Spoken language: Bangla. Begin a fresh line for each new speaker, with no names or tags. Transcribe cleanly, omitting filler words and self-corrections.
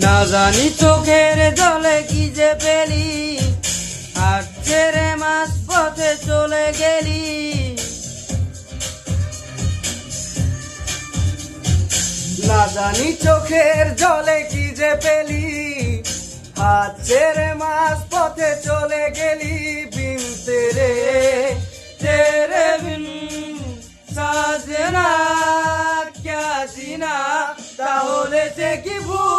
না জানি চোখের জলে কি যে পেলি, হাত ছেড়ে মাঝ পথে চলে গেলি।
না জানি চোখের জলে কি যে পেলি, হাত ছেড়ে মাঝ পথে চলে গেলি। বিন
तेरे बिन साजना क्या जीना, তাহলে সে কি ভুল